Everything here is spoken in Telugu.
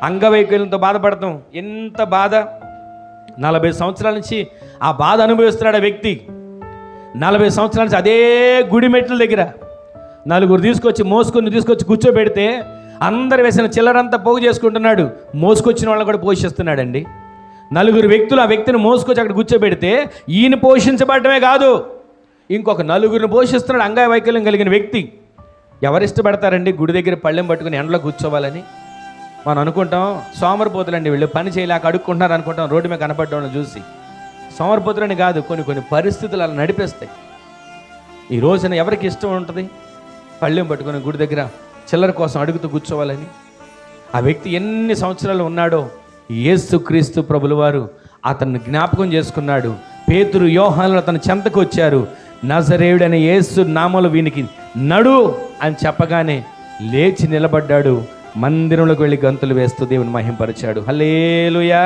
అంగవైకల్యంతో బాధపడతాం. ఎంత బాధ! 40 సంవత్సరాల నుంచి ఆ బాధ అనుభవిస్తున్నాడు ఆ వ్యక్తి. 40 సంవత్సరాల నుంచి అదే గుడి మెట్ల దగ్గర నలుగురు తీసుకొచ్చి కూర్చోబెడితే అందరు వేసిన చిల్లరంతా పోగు చేసుకుంటున్నాడు. మోసుకొచ్చిన వాళ్ళని కూడా పోషిస్తున్నాడండి. 4 వ్యక్తులు ఆ వ్యక్తిని మోసుకొచ్చి అక్కడ కూర్చోబెడితే ఈయన పోషించబడటమే కాదు, ఇంకొక 4 పోషిస్తున్నాడు అంగవైకల్యం కలిగిన వ్యక్తి. ఎవరు ఇష్టపడతారండి గుడి దగ్గర పళ్ళెం పట్టుకుని ఎండలో కూర్చోవాలని? మనం అనుకుంటాం సోమరిపోతులండి, వీళ్ళు పని చేయలేక అడుక్కుంటున్నారు అనుకుంటాం రోడ్డు మీద కనపడ్డం చూసి. సోమరిపోతులని కాదు, కొన్ని పరిస్థితులు అలా నడిపేస్తాయి. ఈ రోజున ఎవరికి ఇష్టం ఉంటుంది పళ్ళెం పట్టుకుని గుడి దగ్గర చిల్లర కోసం అడుగుతూ కూర్చోవాలని? ఆ వ్యక్తి ఎన్ని సంవత్సరాలు ఉన్నాడో యేసుక్రీస్తు ప్రభుల వారు అతన్ని జ్ఞాపకం చేసుకున్నాడు. పేతురు, యోహానులు అతని చెంతకు వచ్చారు. నజరేయుడైన యేసు నామములో వీనికి నడు అని చెప్పగానే లేచి నిలబడ్డాడు. మందిరంలోకి వెళ్ళి గంతులు వేస్తూ దేవుని మహింపరిచాడు. హల్లెలూయా.